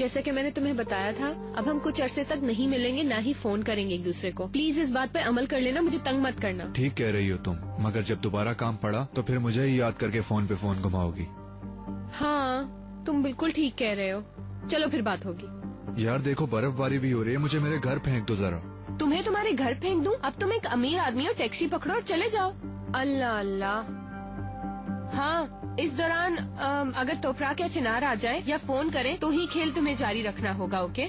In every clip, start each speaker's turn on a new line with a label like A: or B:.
A: जैसा कि मैंने तुम्हें बताया था, अब हम कुछ अरसे तक नहीं मिलेंगे, ना ही फोन करेंगे एक दूसरे को। प्लीज इस बात पे अमल कर लेना, मुझे तंग मत करना।
B: ठीक कह रही हो तुम, मगर जब दोबारा काम पड़ा तो फिर मुझे ही याद करके फोन पे फोन घुमाओगी।
A: हाँ, तुम बिल्कुल ठीक कह रहे हो। चलो फिर बात होगी।
B: यार देखो, बर्फबारी भी हो रही है, मुझे मेरे घर फेंक दो जरा।
A: तुम्हें तुम्हारे घर फेंक दूं? अब तुम एक अमीर आदमी हो, टैक्सी पकड़ो और चले जाओ। अल्लाह अल्लाह। हाँ, इस दौरान अगर तोपरा या चिनार आ जाए या फोन करें तो ही खेल तुम्हें जारी रखना होगा। ओके?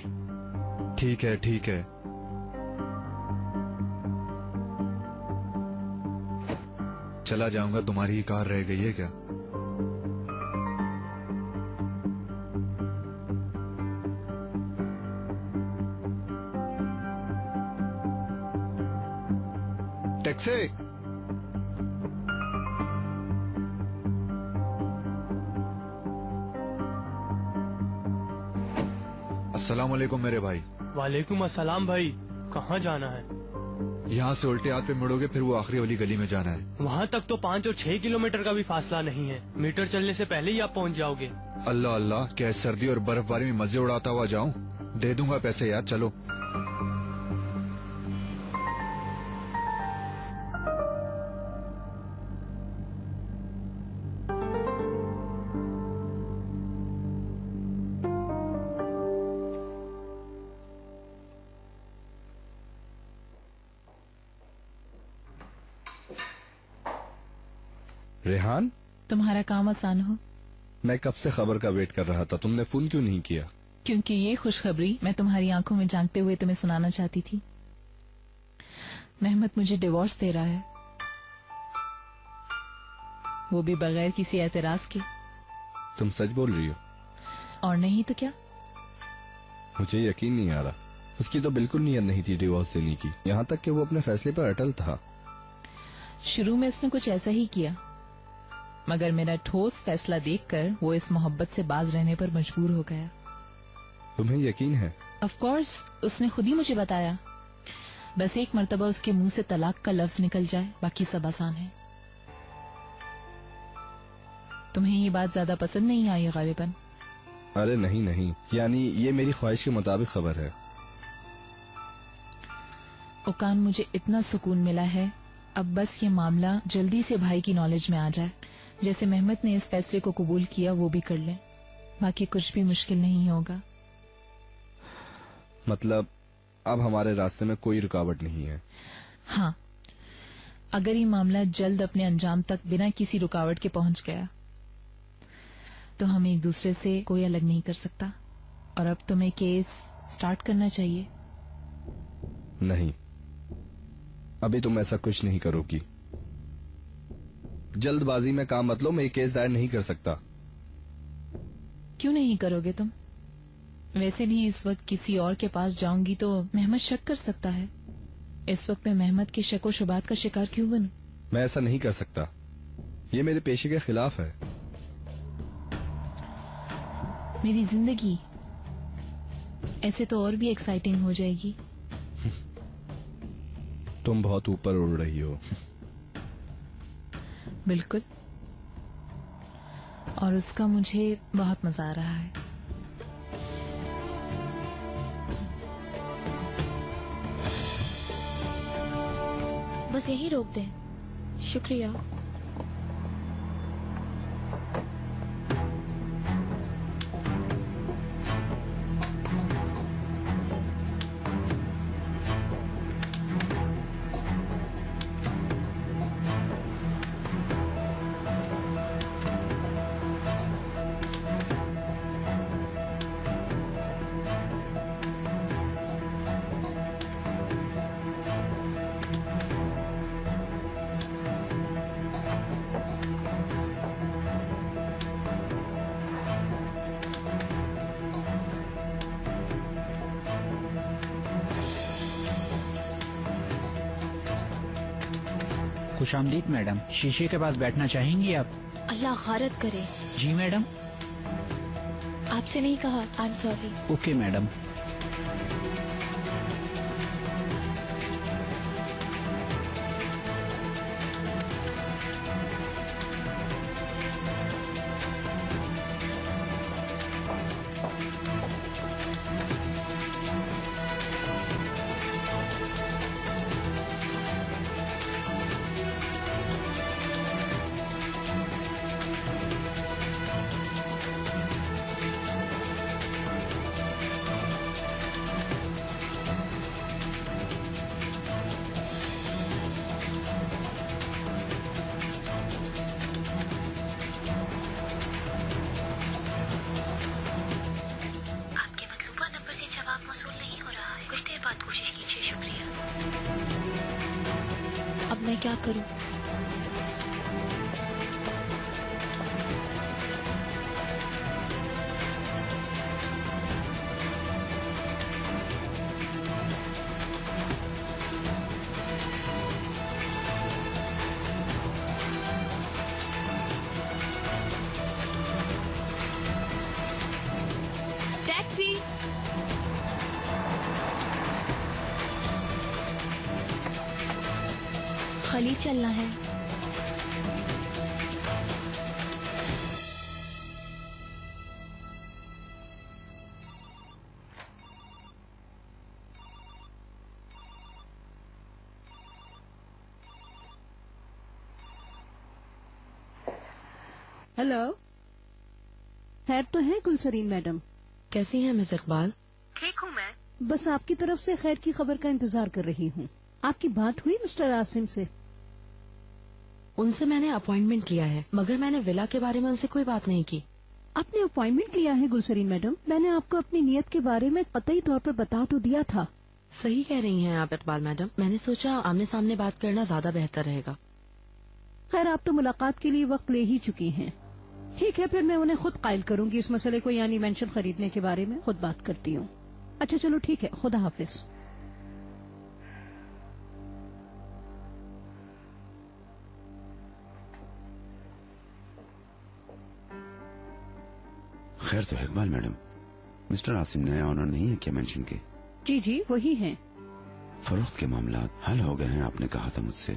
B: ठीक है ठीक है। चला जाऊंगा, तुम्हारी ही कार रह गई है क्या? टैक्सी। अस्सलाम वालेकुम मेरे भाई।
C: वालेकुम अस्सलाम भाई। कहाँ जाना है?
B: यहाँ से उल्टे हाथ पे मुड़ोगे, फिर वो आखिरी वाली गली में जाना है।
C: वहाँ तक तो 5 और 6 किलोमीटर का भी फासला नहीं है। मीटर चलने से पहले ही आप पहुँच जाओगे।
B: अल्लाह अल्लाह, क्या इस सर्दी और बर्फबारी में मजे उड़ाता हुआ जाऊं? दे दूंगा पैसे यार, चलो।
D: रेहान,
E: तुम्हारा काम आसान हो।
D: मैं कब से खबर का वेट कर रहा था, तुमने फोन क्यों नहीं किया?
E: क्योंकि ये खुशखबरी मैं तुम्हारी आंखों में झांकते हुए तुम्हें सुनाना चाहती थी। मेहमत मुझे डिवोर्स दे रहा है, वो भी बगैर किसी एतराज के।
D: तुम सच बोल रही हो?
E: और नहीं तो क्या।
D: मुझे यकीन नहीं आ रहा। उसकी तो बिल्कुल नीयत नहीं थी डिवोर्स देने की, यहाँ तक कि वो अपने फैसले पर अटल था।
E: शुरू में उसने कुछ ऐसा ही किया, मगर मेरा ठोस फैसला देखकर वो इस मोहब्बत से बाज रहने पर मजबूर हो गया।
D: तुम्हें यकीन है?
E: ऑफ कोर्स, उसने खुद ही मुझे बताया। बस एक मर्तबा उसके मुंह से तलाक का लफ्ज निकल जाए, बाकी सब आसान है। तुम्हें ये बात ज्यादा पसंद नहीं आई गालिबन?
D: अरे नहीं नहीं, यानी ये मेरी ख्वाहिश के मुताबिक खबर है।
E: उकान, मुझे इतना सुकून मिला है, अब बस ये मामला जल्दी से भाई की नॉलेज में आ जाए। जैसे मेहमत ने इस फैसले को कबूल किया, वो भी कर ले। बाकी कुछ भी मुश्किल नहीं होगा।
D: मतलब अब हमारे रास्ते में कोई रुकावट नहीं है?
E: हाँ, अगर ये मामला जल्द अपने अंजाम तक बिना किसी रुकावट के पहुंच गया तो हम एक दूसरे से कोई अलग नहीं कर सकता। और अब तुम्हें केस स्टार्ट करना चाहिए।
D: नहीं, अभी तुम ऐसा कुछ नहीं करोगी। जल्दबाजी में काम मत लो, मैं ये केस दायर नहीं कर सकता।
E: क्यों नहीं करोगे तुम? वैसे भी इस वक्त किसी और के पास जाऊंगी तो मेहमत शक कर सकता है। इस वक्त मैं मेहमत के शक व शुबात का शिकार क्यों बनूं?
D: मैं ऐसा नहीं कर सकता, ये मेरे पेशे के खिलाफ है।
E: मेरी जिंदगी ऐसे तो और भी एक्साइटिंग हो जाएगी।
D: तुम बहुत ऊपर उड़ रही हो।
E: बिल्कुल, और उसका मुझे बहुत मजा आ रहा है।
F: बस यही रोक दें। शुक्रिया।
G: खुशामदीद मैडम, शीशे के पास बैठना चाहेंगी आप?
F: अल्लाह खारत करे।
G: जी मैडम।
F: आपसे नहीं कहा, I am sorry.
G: Okay madam.
F: क्या करूं?
A: टैक्सी।
F: खली चलना है।
H: हेलो, खैर तो है गुलसरीन मैडम?
I: कैसी हैं मिस इकबाल?
A: ठीक हूँ मैं।
H: बस आपकी तरफ से खैर की खबर का इंतजार कर रही हूँ। आपकी बात हुई मिस्टर आसिम से?
I: उनसे मैंने अपॉइंटमेंट लिया है, मगर मैंने विला के बारे में उनसे कोई बात नहीं की।
H: आपने अपॉइंटमेंट लिया है गुलसरीन मैडम? मैंने आपको अपनी नियत के बारे में कतई तौर पर बता तो दिया था।
I: सही कह रही हैं आप इकबाल मैडम, मैंने सोचा आमने सामने बात करना ज्यादा बेहतर रहेगा।
H: खैर आप तो मुलाकात के लिए वक्त ले ही चुकी हैं। ठीक है, फिर मैं उन्हें खुद कायल करूंगी इस मसले को, यानी मेंशन खरीदने के बारे में खुद बात करती हूँ। अच्छा चलो ठीक है, खुदा हाफिज।
J: खैर तो है इकबाल मैडम, मिस्टर आसिम नए ऑनर नहीं है क्या मेंशन के?
H: जी जी वही हैं।
J: फरोख्त के मामला हल हो गए हैं आपने कहा था मुझसे,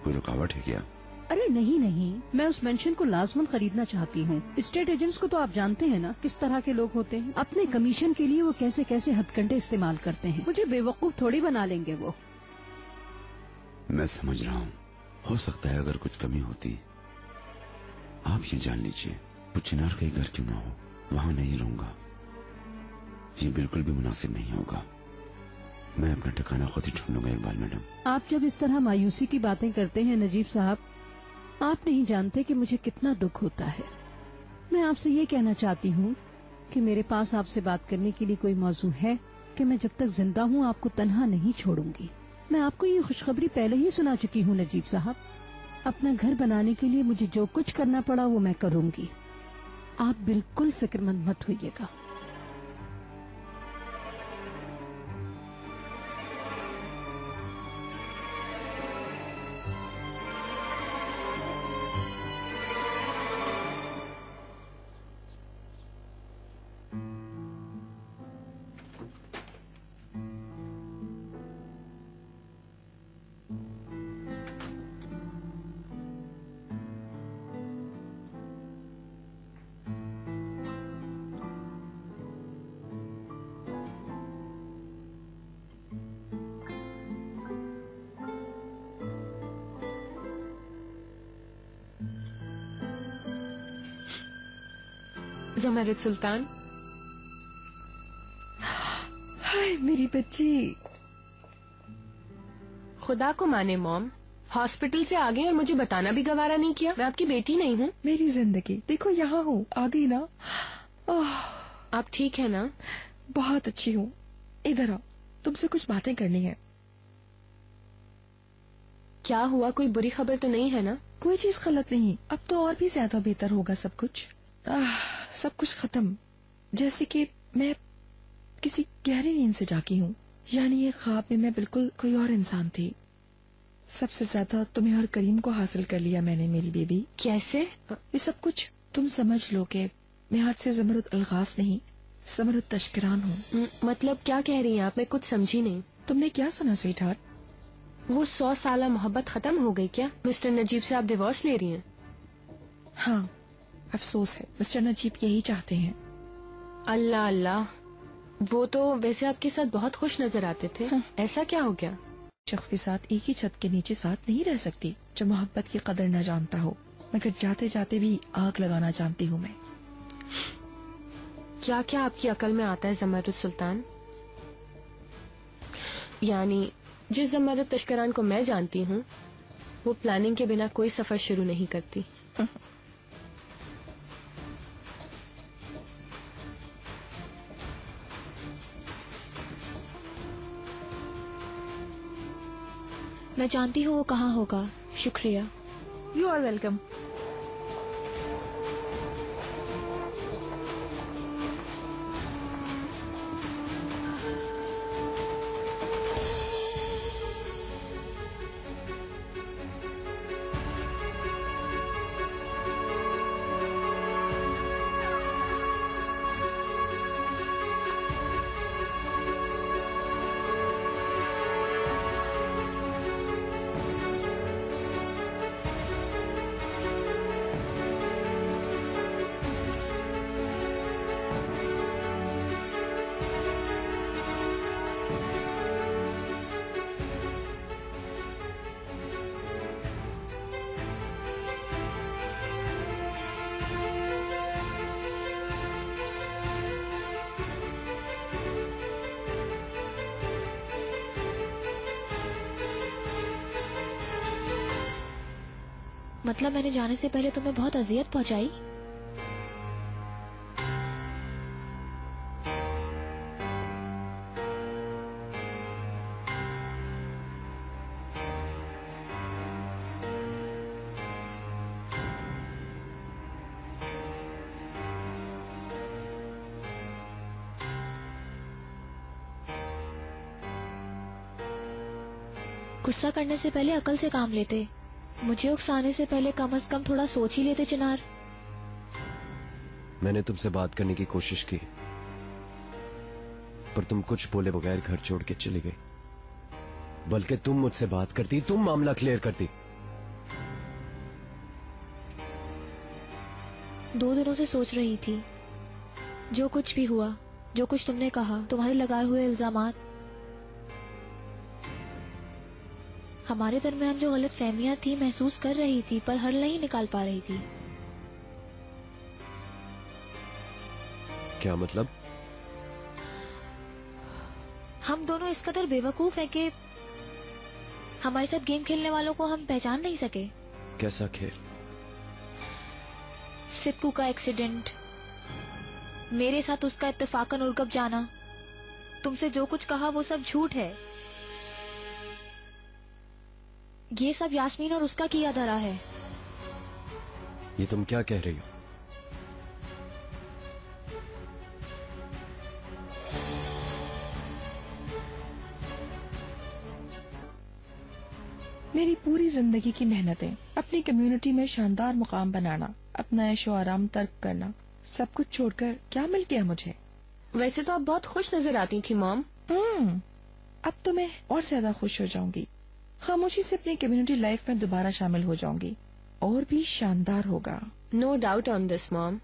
J: कोई रुकावट है क्या?
H: अरे नहीं नहीं, मैं उस मेंशन को लाजमन खरीदना चाहती हूँ। स्टेट एजेंट्स को तो आप जानते हैं ना किस तरह के लोग होते हैं। अपने कमीशन के लिए वो कैसे कैसे हथकंडे इस्तेमाल करते हैं। मुझे बेवकूफ थोड़ी बना लेंगे वो।
J: मैं समझ रहा हूँ, हो सकता है अगर कुछ कमी होती। आप ये जान लीजिए, वो चिनार का ही घर क्यों ना हो, वहाँ नहीं रहूंगा। ये बिल्कुल भी मुनासिब नहीं होगा। मैं अपना ठिकाना खुद ही ढूंढूंगा इकबाल मैडम।
H: आप जब इस तरह मायूसी की बातें करते हैं नजीब साहब, आप नहीं जानते कि मुझे कितना दुख होता है। मैं आपसे ये कहना चाहती हूँ कि मेरे पास आपसे बात करने के लिए कोई मौजू है कि मैं जब तक जिंदा हूँ आपको तन्हा नहीं छोड़ूंगी। मैं आपको ये खुशखबरी पहले ही सुना चुकी हूँ नजीब साहब। अपना घर बनाने के लिए मुझे जो कुछ करना पड़ा वो मैं करूंगी। आप बिल्कुल फिक्रमंद मत होइएगा।
A: ज़मरुद सुल्तान।
K: हाय मेरी बच्ची।
A: खुदा को माने मॉम, हॉस्पिटल से आ गए और मुझे बताना भी गवारा नहीं किया। मैं आपकी बेटी नहीं हूँ।
K: मेरी जिंदगी देखो, यहाँ हूँ, आ गई ना।
A: आप ठीक है ना?
K: बहुत अच्छी हूँ। इधर आओ, तुमसे कुछ बातें करनी है।
A: क्या हुआ, कोई बुरी खबर तो नहीं है ना?
K: कोई चीज गलत नहीं, अब तो और भी ज्यादा बेहतर होगा सब कुछ। सब कुछ खत्म, जैसे कि मैं किसी गहरी नींद से जागी हूँ। यानी ये ख्वाब में मैं बिल्कुल कोई और इंसान थी। सबसे ज्यादा तुम्हें और करीम को हासिल कर लिया मैंने मेरी बेबी।
A: कैसे?
K: ये सब कुछ तुम समझ लो कि मैं आज से ज़मरुद अलगास नहीं, ज़मरुद तशकरान हूँ।
A: मतलब क्या कह रही हैं आप? मैं कुछ समझी नहीं।
K: तुमने क्या सुना स्वीट हार्ट?
A: वो 100 साल मोहब्बत खत्म हो गई क्या? मिस्टर नजीब से आप डिवोर्स ले रही हैं?
K: हाँ, अफसोस है, मिस्टर नजीब यही चाहते हैं।
A: अल्लाह अल्लाह, वो तो वैसे आपके साथ बहुत खुश नजर आते थे।
K: हाँ।
A: ऐसा क्या हो गया?
K: शख्स के साथ एक ही छत के नीचे साथ नहीं रह सकती जो मोहब्बत की कदर न जानता हो, मगर जाते जाते भी आग लगाना जानती हूँ मैं।
A: क्या क्या आपकी अकल में आता है ज़मरुद सुल्तान? यानी जिस ज़मरुद तशकरान को मैं जानती हूँ वो प्लानिंग के बिना कोई सफर शुरू नहीं करती।
F: मैं जानती हूँ वो कहाँ होगा। शुक्रिया।
E: You are welcome.
F: मतलब मैंने जाने से पहले तुम्हें बहुत अजियत पहुंचाई? गुस्सा करने से पहले अकल से काम लेते। मुझे उकसाने से पहले कम से कम थोड़ा सोच ही लेते चिनार।
L: मैंने तुमसे बात करने की कोशिश की, पर तुम कुछ बोले बगैर घर छोड़ के चली गई। बल्कि तुम मुझसे बात करती, तुम मामला क्लियर करती।
F: 2 दिनों से सोच रही थी, जो कुछ भी हुआ, जो कुछ तुमने कहा, तुम्हारे लगाए हुए इल्जामात, हमारे दरमियान जो गलत फहमियां थी महसूस कर रही थी, पर हल नहीं निकाल पा रही थी।
L: क्या मतलब?
F: हम दोनों इस कदर बेवकूफ हैं कि हमारे साथ गेम खेलने वालों को हम पहचान नहीं सके।
L: कैसा खेल?
F: सिक्कू का एक्सीडेंट, मेरे साथ उसका इत्तेफाकन उर्गब जाना, तुमसे जो कुछ कहा वो सब झूठ है। ये सब यास्मीन और उसका किया धरा है।
L: ये तुम क्या कह रही हो?
K: मेरी पूरी जिंदगी की मेहनतें, अपनी कम्युनिटी में शानदार मुकाम बनाना, अपना ऐशो आराम तर्क करना, सब कुछ छोड़कर क्या मिल गया मुझे?
A: वैसे तो आप बहुत खुश नजर आती थी मॉम।
K: अब तो मैं और ज्यादा खुश हो जाऊंगी। खामोशी से अपनी कम्युनिटी लाइफ में दोबारा शामिल हो जाऊंगी, और भी शानदार होगा।
A: No doubt on this mom.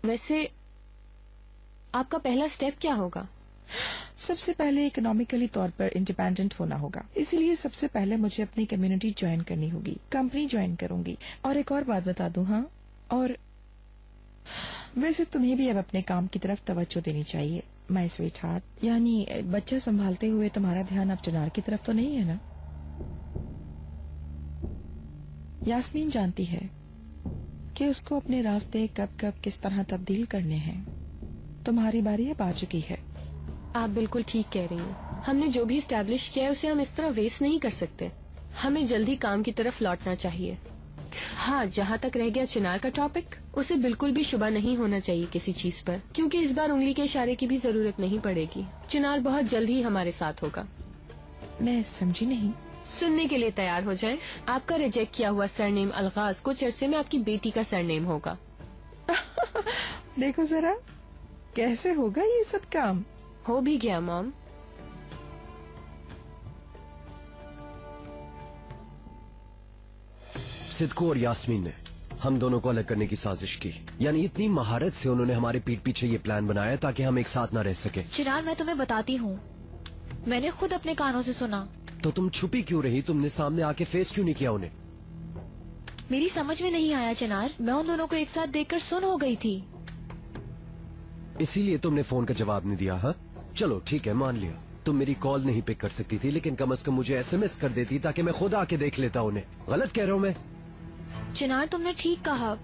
A: वैसे आपका पहला स्टेप क्या होगा?
K: सबसे पहले इकोनॉमिकली तौर पर इंडिपेंडेंट होना होगा। इसीलिए सबसे पहले मुझे अपनी कम्युनिटी ज्वाइन करनी होगी, कंपनी ज्वाइन करूंगी। और एक और बात बता दूं, हाँ, और वैसे तुम्हें भी अब अपने काम की तरफ तवज्जो देनी चाहिए माय स्वीट हार्ट। यानी बच्चा संभालते हुए तुम्हारा ध्यान अब चिनार की तरफ तो नहीं है ना? यास्मीन जानती है कि उसको अपने रास्ते कब कब किस तरह तब्दील करने हैं। तुम्हारी बारी अब आ चुकी है।
A: आप बिल्कुल ठीक कह रही हैं। हमने जो भी स्टैब्लिश किया है उसे हम इस तरह वेस्ट नहीं कर सकते। हमें जल्दी काम की तरफ लौटना चाहिए। हाँ, जहाँ तक रह गया चिनार का टॉपिक, उसे बिल्कुल भी शुबा नहीं होना चाहिए किसी चीज पर, क्योंकि इस बार उंगली के इशारे की भी जरूरत नहीं पड़ेगी। चिनार बहुत जल्द ही हमारे साथ होगा।
K: मैं समझी नहीं।
A: सुनने के लिए तैयार हो जाएं। आपका रिजेक्ट किया हुआ सरनेम अलगाज कुछ अरसे में आपकी बेटी का सरनेम होगा।
K: देखो जरा कैसे होगा ये सब काम।
A: हो भी गया मॉम।
L: सिद्को और यास्मीन ने हम दोनों को अलग करने की साजिश की। यानी इतनी महारत से उन्होंने हमारे पीठ पीछे ये प्लान बनाया ताकि हम एक साथ ना रह सके।
F: चिनार, मैं तुम्हें बताती हूँ, मैंने खुद अपने कानों से सुना।
L: तो तुम छुपी क्यों रही? तुमने सामने आके फेस क्यों नहीं किया उन्हें?
F: मेरी समझ में नहीं आया चिनार, मैं उन दोनों को एक साथ देखकर सुन हो गई थी।
L: इसीलिए तुमने फोन का जवाब नहीं दिया? हाँ, चलो ठीक है, मान लिया तुम मेरी कॉल नहीं पिक कर सकती थी, लेकिन कम से कम मुझे SMS कर देती ताकि मैं खुद आके देख लेता उन्हें। गलत कह रहा हूँ मैं?
F: चिनार, तुमने ठीक कहा,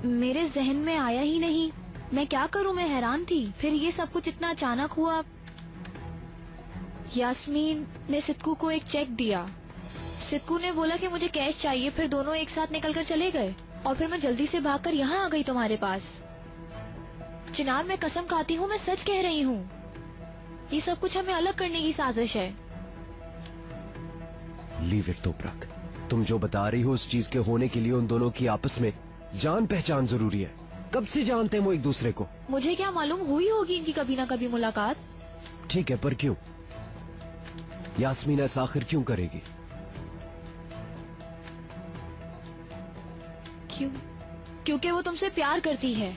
F: मेरे जहन में आया ही नहीं। मैं क्या करूं, मैं हैरान थी। फिर ये सब कुछ इतना अचानक हुआ। यास्मीन ने सिद्कू को एक चेक दिया। सिद्कू ने बोला कि मुझे कैश चाहिए, फिर दोनों एक साथ निकलकर चले गए और फिर मैं जल्दी से भागकर यहाँ आ गई तुम्हारे पास। चिनार, मैं कसम खाती हूँ, मैं सच कह रही हूँ। ये सब कुछ हमें अलग करने की साजिश है।
L: लीव इट तोपरक। तुम जो बता रही हो उस चीज के होने के लिए उन दोनों की आपस में जान पहचान जरूरी है। कब से जानते हैं वो एक दूसरे को?
F: मुझे क्या मालूम, हुई होगी इनकी कभी ना कभी मुलाकात।
L: ठीक है, पर क्यों? यास्मीन ऐसा आखिर क्यों करेगी?
F: क्यों? क्योंकि वो तुमसे प्यार करती है।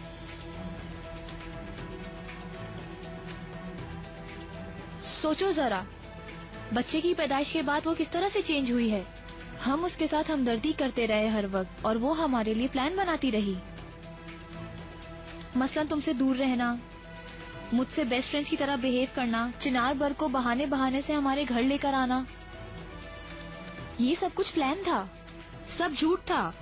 F: सोचो जरा, बच्चे की पैदाइश के बाद वो किस तरह से चेंज हुई है। हम उसके साथ हमदर्दी करते रहे हर वक्त और वो हमारे लिए प्लान बनाती रही। मसलन तुमसे दूर रहना, मुझसे बेस्ट फ्रेंड्स की तरह बिहेव करना, चिनार बर्ग को बहाने बहाने से हमारे घर लेकर आना। ये सब कुछ प्लान था, सब झूठ था।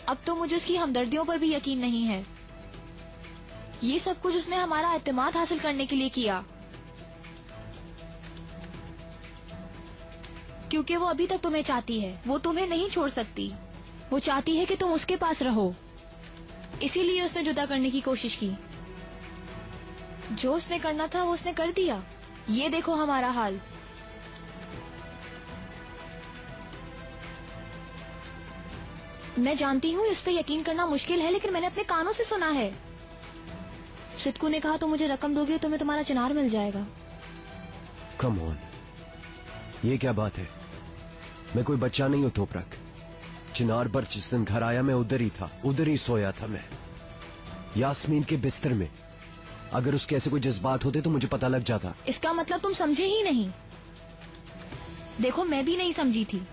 F: अब तो मुझे उसकी हमदर्दियों पर भी यकीन नहीं है। ये सब कुछ उसने हमारा एतमाद हासिल करने के लिए किया, क्योंकि वो अभी तक तुम्हें चाहती है। वो तुम्हें नहीं छोड़ सकती। वो चाहती है कि तुम उसके पास रहो, इसीलिए उसने जुदा करने की कोशिश की। जो उसने करना था वो उसने कर दिया। ये देखो हमारा हाल। मैं जानती हूँ इस पे यकीन करना मुश्किल है, लेकिन मैंने अपने कानों से सुना है। सिद्कू ने कहा, तो मुझे रकम दोगे तो मैं तुम्हारा चिनार मिल जाएगा।
L: कम ऑन, ये क्या बात है? मैं कोई बच्चा नहीं हूँ तोपरक। चिनार पर जिस दिन घर आया मैं उधर ही था, उधर ही सोया था मैं, यास्मीन के बिस्तर में। अगर उसके ऐसे कोई जज्बात होते तो मुझे पता लग जाता।
F: इसका मतलब तुम समझे ही नहीं। देखो, मैं भी नहीं समझी थी।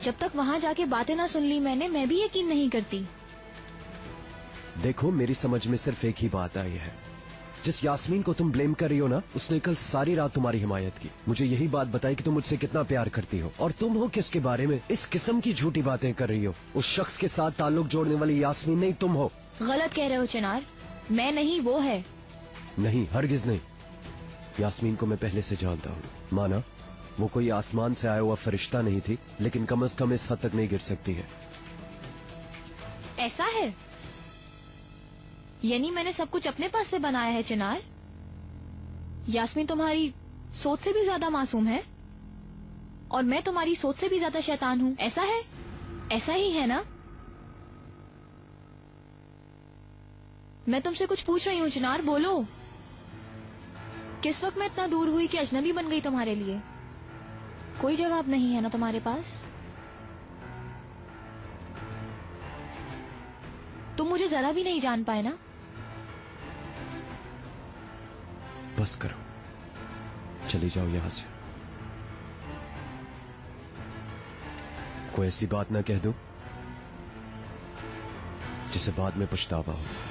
F: जब तक वहाँ जाके बातें ना सुन ली मैंने, मैं भी यकीन नहीं करती।
L: देखो, मेरी समझ में सिर्फ एक ही बात आई है। जिस यास्मीन को तुम ब्लेम कर रही हो ना, उसने कल सारी रात तुम्हारी हिमायत की। मुझे यही बात बताई कि तुम मुझसे कितना प्यार करती हो, और तुम हो किसके बारे में इस किस्म की झूठी बातें कर रही हो? उस शख्स के साथ ताल्लुक जोड़ने वाली यास्मीन नहीं तुम हो।
F: गलत कह रहे हो चिनार, मैं नहीं, वो है।
L: नहीं, हरगिज नहीं। यास्मीन को मैं पहले से जानता हूँ। माना वो कोई आसमान से आया हुआ फरिश्ता नहीं थी, लेकिन कम से कम इस हद तक नहीं गिर सकती है।
F: ऐसा है? यानी मैंने सब कुछ अपने पास से बनाया है चिनार? यास्मीन तुम्हारी सोच से भी ज्यादा मासूम है और मैं तुम्हारी सोच से भी ज्यादा शैतान हूँ, ऐसा है? ऐसा ही है ना? मैं तुमसे कुछ पूछ रही हूँ चिनार, बोलो। किस वक्त मैं इतना दूर हुई कि अजनबी बन गई तुम्हारे लिए? कोई जवाब नहीं है ना तुम्हारे पास? तुम मुझे जरा भी नहीं जान पाए ना?
L: बस करो, चली जाओ यहां से। कोई ऐसी बात ना कह दूं जिसे बाद में पछतावा हो।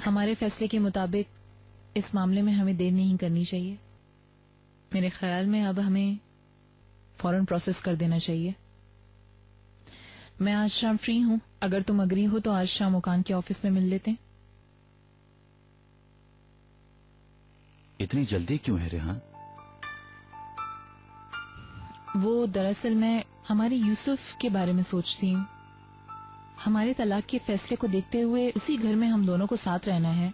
E: हमारे फैसले के मुताबिक इस मामले में हमें देर नहीं करनी चाहिए। मेरे ख्याल में अब हमें फौरन प्रोसेस कर देना चाहिए। मैं आज शाम फ्री हूं, अगर तुम अग्री हो तो आज शाम ओकान के ऑफिस में मिल लेते हैं।
M: इतनी जल्दी क्यों है रेहान?
E: वो दरअसल मैं हमारे यूसुफ के बारे में सोचती हूँ। हमारे तलाक के फैसले को देखते हुए उसी घर में हम दोनों को साथ रहना है।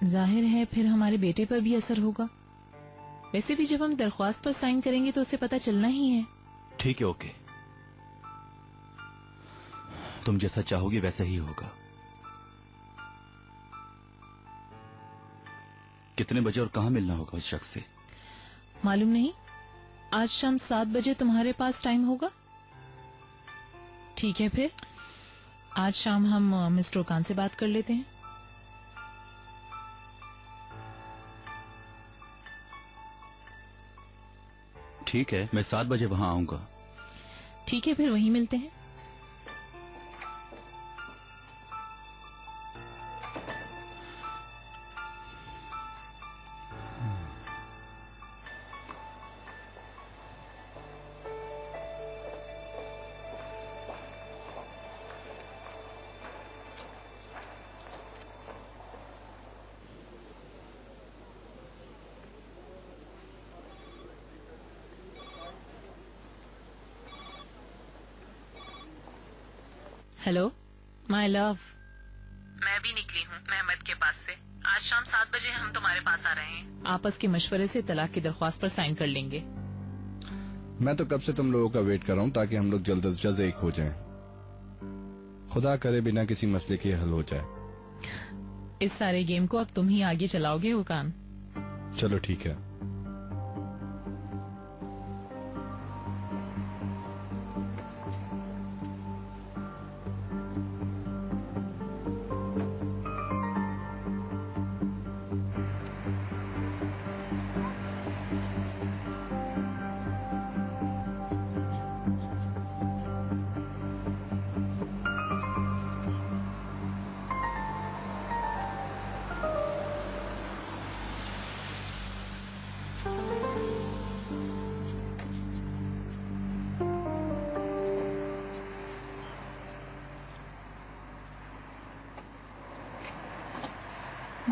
E: जाहिर है फिर हमारे बेटे पर भी असर होगा। वैसे भी जब हम दरख्वास्त पर साइन करेंगे तो उसे पता चलना ही है।
M: ठीक है, ओके, तुम जैसा चाहोगी वैसा ही होगा। कितने बजे और कहाँ मिलना होगा उस शख्स से?
E: मालूम नहीं, आज शाम 7 बजे तुम्हारे पास टाइम होगा? ठीक है, फिर आज शाम हम मिस्टर ओकान से बात कर लेते हैं।
M: ठीक है, मैं 7 बजे वहां आऊंगा।
E: ठीक है, फिर वहीं मिलते हैं। हेलो माय लव, मैं भी निकली हूँ मेहमद के पास से। आज शाम 7 बजे हम तुम्हारे पास आ रहे हैं। आपस के मशवरे से तलाक की दरख्वास्त पर साइन कर लेंगे।
D: मैं तो कब से तुम लोगों का वेट कर रहा हूँ ताकि हम लोग जल्द से जल्द एक हो जाएं। खुदा करे बिना किसी मसले के हल हो जाए।
E: इस सारे गेम को अब तुम ही आगे चलाओगे ओकान।
D: चलो ठीक है।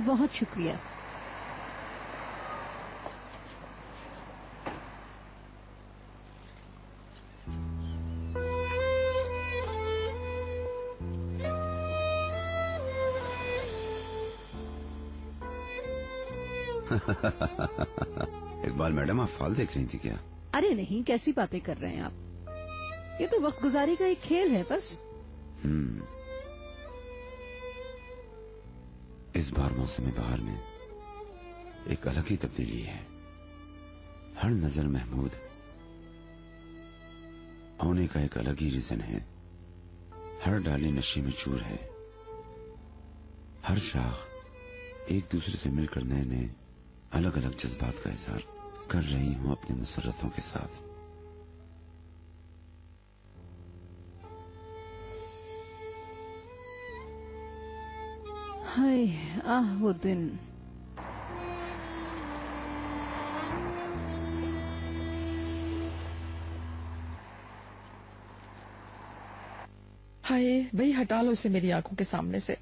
H: बहुत शुक्रिया।
J: इकबाल मैडम, आप फाल देख रही थी क्या?
H: अरे नहीं, कैसी बातें कर रहे हैं आप? ये तो वक्त गुजारी का एक खेल है बस।
J: इस बार मौसम बहार में एक अलग ही तब्दीली है। हर नजर महमूद होने का एक अलग ही रीजन है। हर डाली नशे में चूर है। हर शाख एक दूसरे से मिलकर नए नए अलग अलग जज्बात का इजहार कर रही हूं अपने मुसर्रतों के साथ।
H: हाय आह वो दिन।
K: हाय भाई, हटा लो इसे मेरी आंखों के सामने से।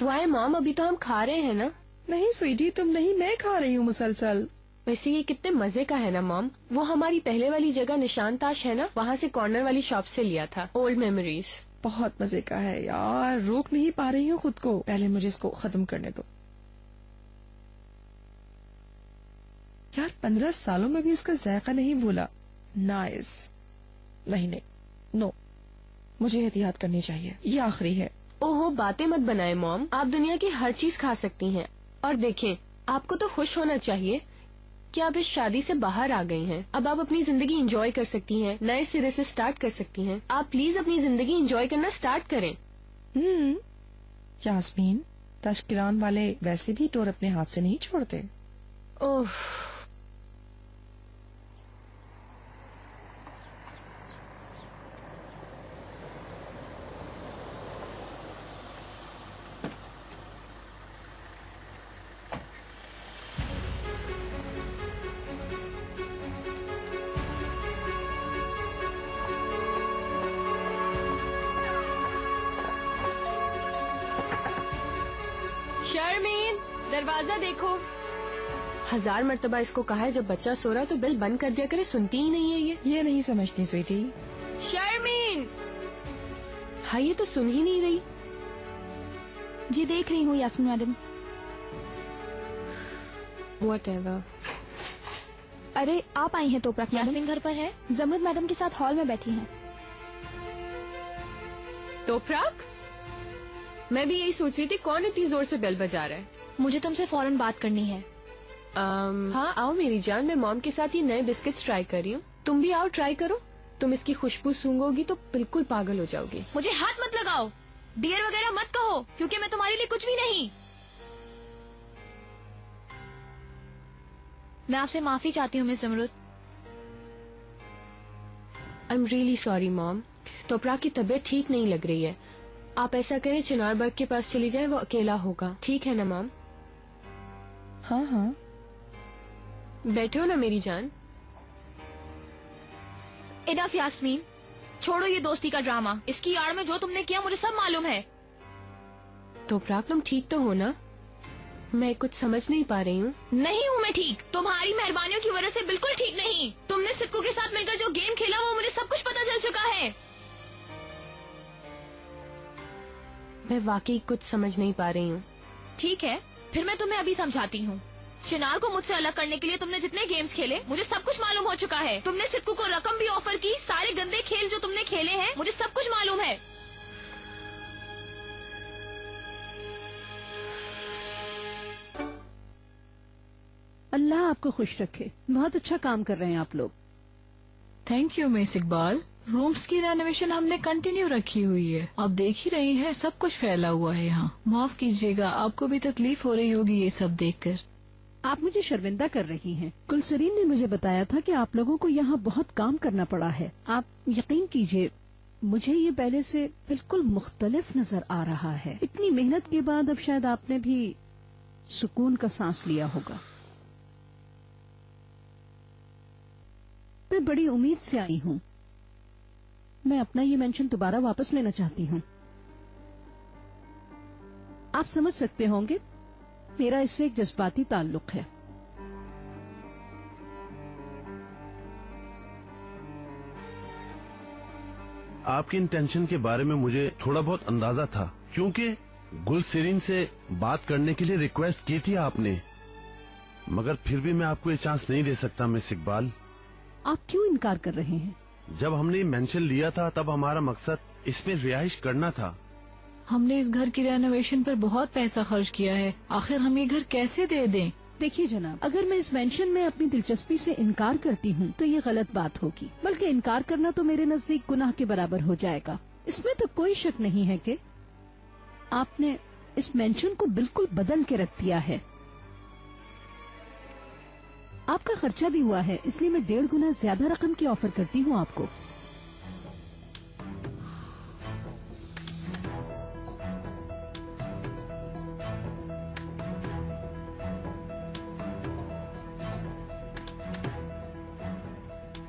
A: वाई मॉम, अभी तो हम खा रहे हैं ना।
K: नहीं स्वीटी, तुम नहीं, मैं खा रही हूँ मुसलसल।
A: वैसे ये कितने मजे का है ना मॉम। वो हमारी पहले वाली जगह निशान ताश है ना, वहाँ से कॉर्नर वाली शॉप से लिया था। Old memories.
K: बहुत मजे का है यार, रोक नहीं पा रही हूँ खुद को। पहले मुझे इसको खत्म करने दो यार। 15 सालों में भी इसका जायका नहीं भूला। नाइस। नहीं, नो, मुझे एहतियात करनी चाहिए। ये आखिरी है।
A: ओहो, बातें मत बनाए मॉम। आप दुनिया की हर चीज खा सकती हैं। और देखें, आपको तो खुश होना चाहिए कि आप इस शादी से बाहर आ गई हैं। अब आप अपनी जिंदगी एंजॉय कर सकती हैं, नए सिरे से स्टार्ट कर सकती हैं। आप प्लीज अपनी जिंदगी एंजॉय करना स्टार्ट करें।
K: यास्मीन, तश्किरान वाले वैसे भी टोर अपने हाथ से नहीं छोड़ते।
A: ओह, दरवाजा देखो। 1000 मर्तबा इसको कहा है जब बच्चा सो रहा है तो बिल बंद कर दिया करे, सुनती ही नहीं है ये
K: नहीं समझती स्वीटी।
A: शर्मीन, हाँ ये तो सुन ही नहीं रही।
F: जी देख रही हूँ यास्मीन मैडम।
A: Whatever।
F: अरे आप आई हैं तोपरा? यास्मीन घर पर है, जमरुद मैडम के साथ हॉल में बैठी हैं।
A: तोपराक, मैं भी यही सोच रही थी कौन इतनी जोर से बेल बजा रहा है।
F: मुझे तुमसे फौरन बात करनी है।
A: हाँ आओ मेरी जान, मैं मॉम के साथ ये नए बिस्किट्स ट्राई कर रही हूँ, तुम भी आओ ट्राई करो। तुम इसकी खुशबू सूंघोगी तो बिल्कुल पागल हो जाओगी।
F: मुझे हाथ मत लगाओ, डियर वगैरह मत कहो, क्योंकि मैं तुम्हारे लिए कुछ भी नहीं। मैं आपसे माफी चाहती हूँ miss Jamrud.
A: I am really sorry mom. तोपरा की तबीयत ठीक नहीं लग रही है, आप ऐसा करें चिनारबर्ग के पास चली जाएं, वो अकेला होगा। ठीक है ना मॉम?
K: हाँ हाँ
A: बैठो ना मेरी जान।
F: इनफ यास्मीन, छोड़ो ये दोस्ती का ड्रामा। इसकी आड़ में जो तुमने किया मुझे सब मालूम है।
A: तोपरा तुम ठीक तो हो ना? मैं कुछ समझ नहीं पा रही हूँ।
F: नहीं हूँ मैं ठीक, तुम्हारी मेहरबानियों की वजह से बिल्कुल ठीक नहीं। तुमने सिक्कू के साथ मिलकर जो गेम खेला वो मुझे सब कुछ पता चल चुका है।
A: मैं वाकई कुछ समझ नहीं पा रही हूँ।
F: ठीक है, फिर मैं तुम्हें अभी समझाती हूँ। चिनार को मुझसे अलग करने के लिए तुमने जितने गेम्स खेले मुझे सब कुछ मालूम हो चुका है। तुमने सिक्कू को रकम भी ऑफर की, सारे गंदे खेल जो तुमने खेले हैं मुझे सब कुछ मालूम है।
H: अल्लाह आपको खुश रखे, बहुत अच्छा काम कर रहे हैं आप लोग।
E: Thank you miss Iqbal. Rooms की रेनोवेशन हमने कंटिन्यू रखी हुई है, आप देख ही रही हैं सब कुछ फैला हुआ है यहाँ। माफ कीजिएगा, आपको भी तकलीफ हो रही होगी ये सब देखकर।
H: आप मुझे शर्मिंदा कर रही हैं। कुलसरीन ने मुझे बताया था कि आप लोगों को यहाँ बहुत काम करना पड़ा है। आप यकीन कीजिए मुझे ये पहले से बिल्कुल मुख्तलिफ नजर आ रहा है। इतनी मेहनत के बाद अब शायद आपने भी सुकून का सांस लिया होगा। मैं बड़ी उम्मीद से आई हूँ। मैं अपना ये मेंशन दोबारा वापस लेना चाहती हूँ। आप समझ सकते होंगे मेरा इससे एक जज्बाती ताल्लुक है।
N: आपकी इंटेंशन के बारे में मुझे थोड़ा बहुत अंदाजा था, क्योंकि गुलसरीन से बात करने के लिए रिक्वेस्ट की थी आपने, मगर फिर भी मैं आपको ये चांस नहीं दे सकता मिस इकबाल।
H: आप क्यों इनकार कर रहे हैं?
N: जब हमने ये मेंशन लिया था तब हमारा मकसद इसमें रिहाइश करना था।
E: हमने इस घर की रेनोवेशन पर बहुत पैसा खर्च किया है, आखिर हम ये घर कैसे दे दें?
H: देखिए जनाब, अगर मैं इस मेंशन में अपनी दिलचस्पी से इनकार करती हूँ तो ये गलत बात होगी, बल्कि इनकार करना तो मेरे नजदीक गुनाह के बराबर हो जाएगा। इसमें तो कोई शक नहीं है कि आपने इस मेंशन को बिल्कुल बदल के रख दिया है। आपका खर्चा भी हुआ है, इसलिए मैं 1.5 गुना ज्यादा रकम की ऑफर करती हूँ आपको।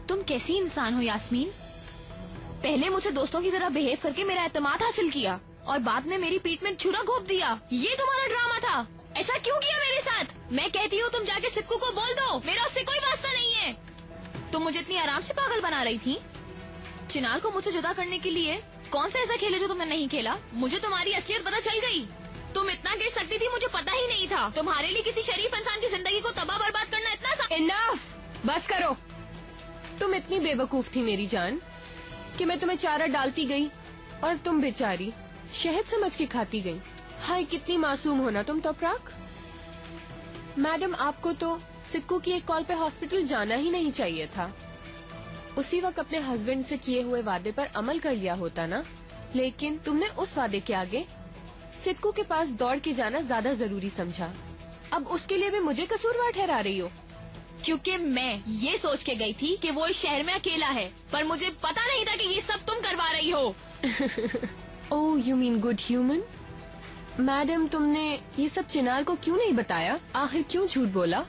F: तुम कैसी इंसान हो यास्मीन? पहले मुझसे दोस्तों की तरह बिहेव करके मेरा एतमाद हासिल किया और बाद में मेरी पीठ में छुरा घोंप दिया। ये तुम्हारा ड्रामा था। ऐसा क्यों किया मेरे साथ? मैं कहती हूँ तुम जाके सिक्कू को बोल दो, मेरा उससे कोई वास्ता नहीं है। तुम मुझे इतनी आराम से पागल बना रही थी। चिनार को मुझसे जुदा करने के लिए कौन सा ऐसा खेल है जो तुमने नहीं खेला? मुझे तुम्हारी असलियत पता चल गई। तुम इतना गिर सकती थी मुझे पता ही नहीं था। तुम्हारे लिए किसी शरीफ इंसान की जिंदगी को तबाह बर्बाद करना इतना
A: इनफ, बस करो। तुम इतनी बेवकूफ थी मेरी जान कि मैं तुम्हें चारा डालती गई और तुम बेचारी शहद समझ के खाती गई। हाय कितनी मासूम होना तुम तोपराक। मैडम आपको तो सिक्कू की एक कॉल पे हॉस्पिटल जाना ही नहीं चाहिए था। उसी वक्त अपने हस्बैंड से किए हुए वादे पर अमल कर लिया होता ना, लेकिन तुमने उस वादे के आगे सिक्कू के पास दौड़ के जाना ज्यादा जरूरी समझा। अब उसके लिए भी मुझे कसूरवार ठहरा रही हो।
F: क्योंकि मैं ये सोच के गई थी कि वो इस शहर में अकेला है, पर मुझे पता नहीं था कि ये सब तुम करवा रही हो।
A: Oh you mean good human. Madam तुमने ये सब चिनार को क्यों नहीं बताया? आखिर क्यों झूठ बोला?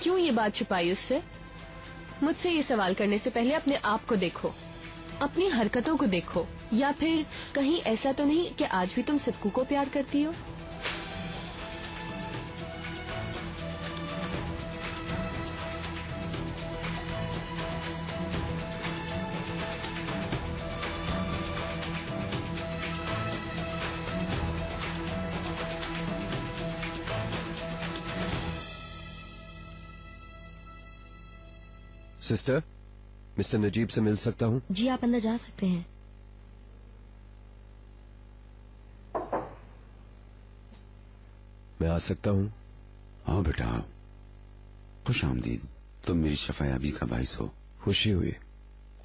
A: क्यों ये बात छुपाई उससे? मुझसे ये सवाल करने से पहले अपने आप को देखो, अपनी हरकतों को देखो। या फिर कहीं ऐसा तो नहीं कि आज भी तुम सिक्कू को प्यार करती हो?
L: सिस्टर, मिस्टर नजीब से मिल सकता हूँ?
I: जी आप अंदर जा सकते हैं।
L: मैं आ सकता हूँ?
J: आओ बेटा आओ। खुश आमदीद। तुम मेरी शफायाबी का बाइस हो।
L: खुशी हुई।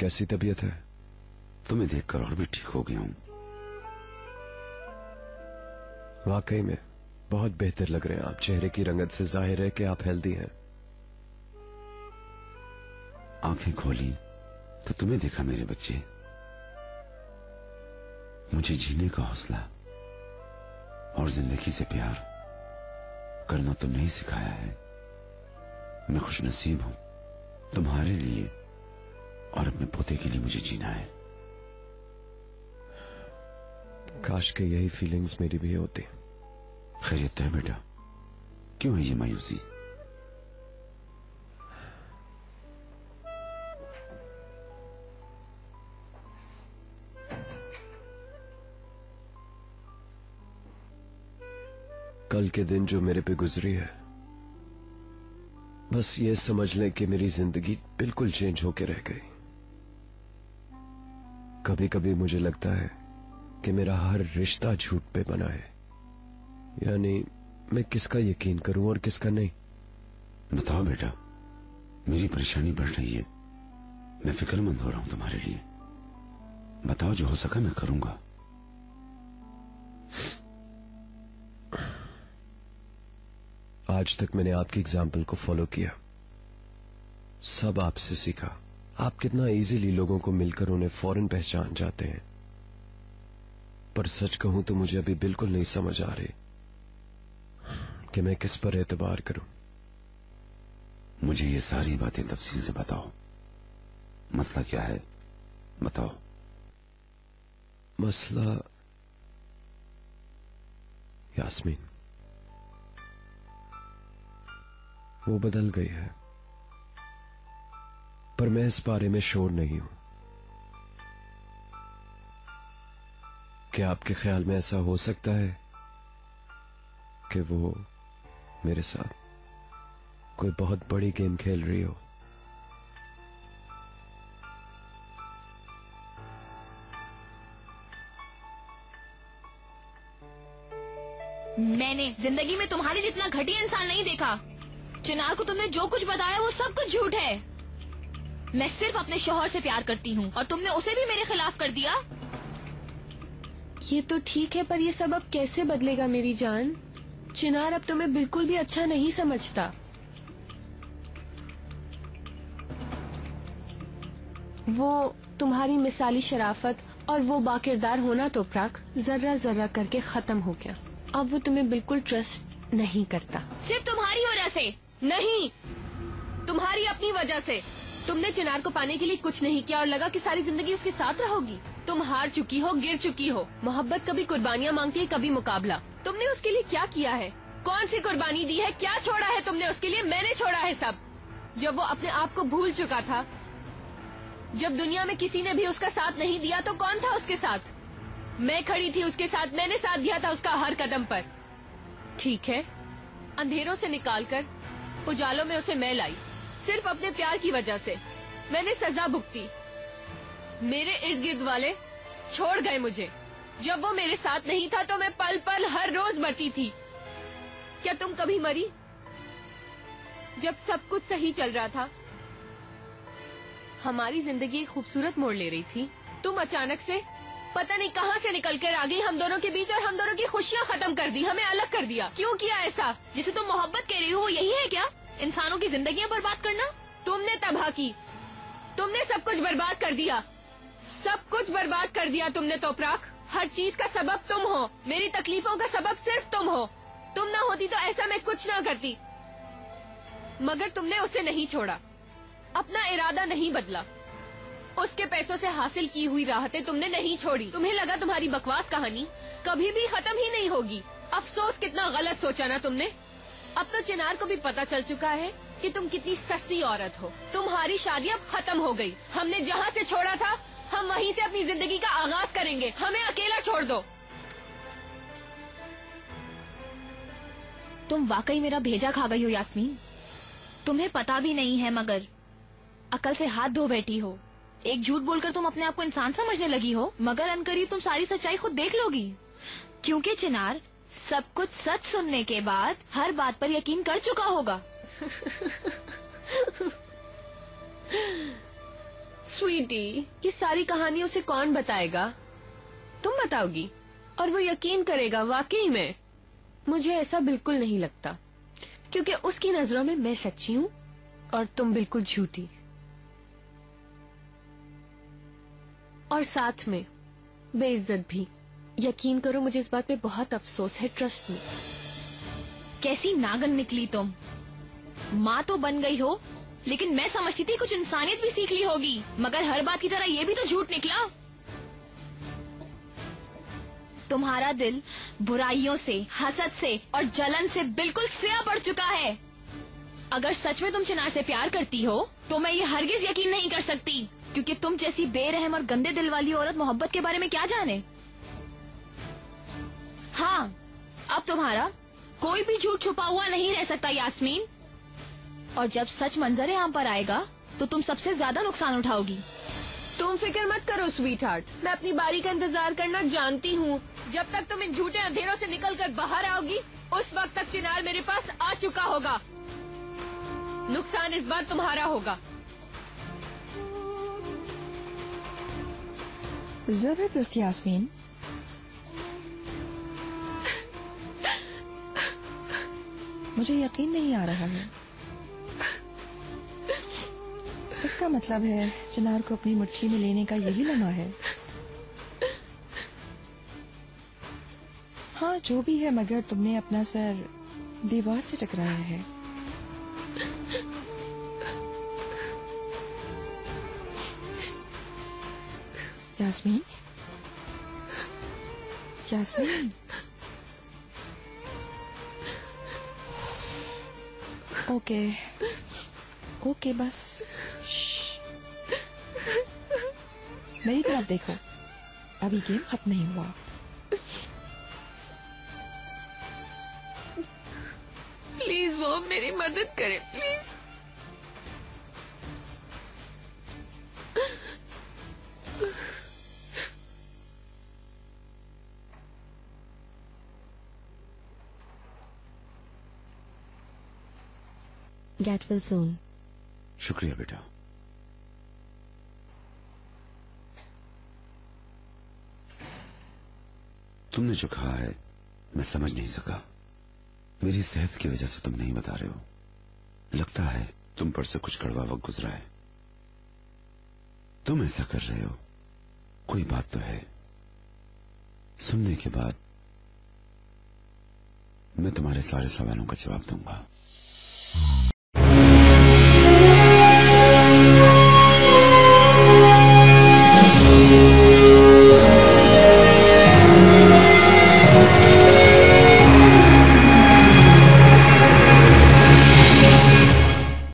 L: कैसी तबीयत है?
J: तुम्हें देखकर और भी ठीक हो गया हूँ।
L: वाकई में बहुत बेहतर लग रहे हैं आप। चेहरे की रंगत से जाहिर है कि आप हेल्दी हैं।
J: आंखें खोली तो तुम्हें देखा मेरे बच्चे। मुझे जीने का हौसला और जिंदगी से प्यार करना तुमने ही सिखाया है। मैं खुशनसीब हूं तुम्हारे लिए और अपने पोते के लिए मुझे जीना है।
L: काश के यही फीलिंग्स मेरी भी होती।
J: खैरियत तो है बेटा? क्यों है ये मायूसी?
L: कल के दिन जो मेरे पे गुजरी है, बस ये समझ लें कि मेरी जिंदगी बिल्कुल चेंज होके रह गई। कभी कभी मुझे लगता है कि मेरा हर रिश्ता झूठ पे बना है। यानी मैं किसका यकीन करूं और किसका नहीं।
J: बताओ बेटा, मेरी परेशानी बढ़ रही है। मैं फिक्रमंद हो रहा हूं तुम्हारे लिए। बताओ, जो हो सका मैं करूंगा।
L: आज तक मैंने आपकी एग्जाम्पल को फॉलो किया, सब आपसे सीखा। आप कितना इजीली लोगों को मिलकर उन्हें फौरन पहचान जाते हैं। पर सच कहूं तो मुझे अभी बिल्कुल नहीं समझ आ रही कि मैं किस पर एतबार करूं।
J: मुझे ये सारी बातें तफसील से बताओ। मसला क्या है बताओ।
L: मसला यास्मीन, वो बदल गई है, पर मैं इस बारे में श्योर नहीं हूं। क्या आपके ख्याल में ऐसा हो सकता है कि वो मेरे साथ कोई बहुत बड़ी गेम खेल रही हो?
F: मैंने जिंदगी में तुम्हारे जितना घटिया इंसान नहीं देखा। चिनार को तुमने जो कुछ बताया वो सब कुछ झूठ है। मैं सिर्फ अपने शौहर से प्यार करती हूँ और तुमने उसे भी मेरे खिलाफ कर दिया।
A: ये तो ठीक है, पर ये सब अब कैसे बदलेगा मेरी जान? चिनार अब तुम्हें बिल्कुल भी अच्छा नहीं समझता। वो तुम्हारी मिसाली शराफत और वो बाकिरदार होना तो प्राक जर्रा जर्रा करके खत्म हो गया। अब वो तुम्हें बिल्कुल ट्रस्ट नहीं करता।
F: सिर्फ तुम्हारी वजह से नहीं,
A: तुम्हारी अपनी वजह से। तुमने चिनार को पाने के लिए कुछ नहीं किया और लगा कि सारी जिंदगी उसके साथ रहोगी। तुम हार चुकी हो, गिर चुकी हो। मोहब्बत कभी कुर्बानियाँ मांगती है, कभी मुकाबला। तुमने उसके लिए क्या किया है? कौन सी कुर्बानी दी है? क्या छोड़ा है तुमने उसके लिए? मैंने छोड़ा है सब। जब वो अपने आप को भूल चुका था, जब दुनिया में किसी ने भी उसका साथ नहीं दिया, तो कौन था उसके साथ? मैं खड़ी थी उसके साथ। मैंने साथ दिया था उसका हर कदम पर। ठीक है, अंधेरों से निकालकर उजालों में उसे मैं लाई, सिर्फ अपने प्यार की वजह से। मैंने सजा भुगती। मेरे इर्द गिर्द वाले छोड़ गए मुझे। जब वो मेरे साथ नहीं था तो मैं पल पल हर रोज मरती थी। क्या तुम कभी मरी? जब सब कुछ सही चल रहा था, हमारी जिंदगी एक खूबसूरत मोड़ ले रही थी, तुम अचानक से पता नहीं कहां से निकल कर आ गई हम दोनों के बीच और हम दोनों की खुशियां खत्म कर दी, हमें अलग कर दिया। क्यों किया ऐसा?
F: जिसे तुम मोहब्बत कह रही हो वो यही है क्या? इंसानों की जिंदगियां बर्बाद करना?
A: तुमने तबाह की। तुमने सब कुछ बर्बाद कर दिया। सब कुछ बर्बाद कर दिया तुमने तोपराक। हर चीज का सबब तुम हो। मेरी तकलीफों का सबब सिर्फ तुम हो। तुम ना होती तो ऐसा मैं कुछ ना करती। मगर तुमने उसे नहीं छोड़ा, अपना इरादा नहीं बदला। उसके पैसों से हासिल की हुई राहतें तुमने नहीं छोड़ी। तुम्हें लगा तुम्हारी बकवास कहानी कभी भी खत्म ही नहीं होगी। अफसोस, कितना गलत सोचा ना तुमने। अब तो चिनार को भी पता चल चुका है कि तुम कितनी सस्ती औरत हो। तुम्हारी शादी अब खत्म हो गई। हमने जहाँ से छोड़ा था हम वहीं से अपनी जिंदगी का आगाज करेंगे। हमें अकेला छोड़ दो।
F: तुम वाकई मेरा भेजा खा गई हो यास्मीन। तुम्हें पता भी नहीं है, मगर अकल से हाथ धो बैठी हो। एक झूठ बोलकर तुम अपने आप को इंसान समझने लगी हो, मगर अनकरीब तुम सारी सच्चाई खुद देख लोगी। क्योंकि चिनार सब कुछ सच सुनने के बाद हर बात पर यकीन कर चुका होगा।
A: स्वीटी, ये सारी कहानी उसे कौन बताएगा? तुम बताओगी और वो यकीन करेगा वाकई में? मुझे ऐसा बिल्कुल नहीं लगता, क्योंकि उसकी नजरों में मैं सच्ची हूँ और तुम बिल्कुल झूठी। और साथ में बेइज्जत भी। यकीन करो, मुझे इस बात पे बहुत अफसोस है, ट्रस्ट मी।
F: कैसी नागन निकली तुम। माँ तो बन गई हो, लेकिन मैं समझती थी कुछ इंसानियत भी सीख ली होगी, मगर हर बात की तरह ये भी तो झूठ निकला। तुम्हारा दिल बुराइयों से, हसद से और जलन से बिल्कुल सिया पड़ चुका है। अगर सच में तुम चिनार से प्यार करती हो तो मैं ये हरगिज यकीन नहीं कर सकती, क्योंकि तुम जैसी बेरहम और गंदे दिल वाली औरत मोहब्बत के बारे में क्या जाने। हाँ, अब तुम्हारा कोई भी झूठ छुपा हुआ नहीं रह सकता यास्मीन। और जब सच मंजरे आम पर आएगा तो तुम सबसे ज्यादा नुकसान उठाओगी।
A: तुम फिक्र मत करो स्वीट हार्ट, मैं अपनी बारी का इंतजार करना जानती हूँ। जब तक तुम इन झूठे अंधेरों से निकलकर बाहर आओगी, उस वक्त तक चिनार मेरे पास आ चुका होगा। नुकसान इस बार तुम्हारा होगा।
K: जबरदस्त यास्मीन। मुझे यकीन नहीं आ रहा है। इसका मतलब है चिनार को अपनी मुट्ठी में लेने का यही लम्हा है। हाँ, जो भी है, मगर तुमने अपना सर दीवार से टकराया है। यास्मीन, यास्मीन। ओके, ओके, बस मेरी तरफ देखो, अभी गेम खत्म नहीं हुआ।
A: प्लीज वो मेरी मदद करे, प्लीज।
I: Get well soon.
J: शुक्रिया बेटा। तुमने जो कहा है मैं समझ नहीं सका। मेरी सेहत की वजह से तुम नहीं बता रहे हो। लगता है तुम पर से कुछ कड़वा वक्त गुजरा है। तुम ऐसा कर रहे हो, कोई बात तो है। सुनने के बाद मैं तुम्हारे सारे सवालों का जवाब दूंगा।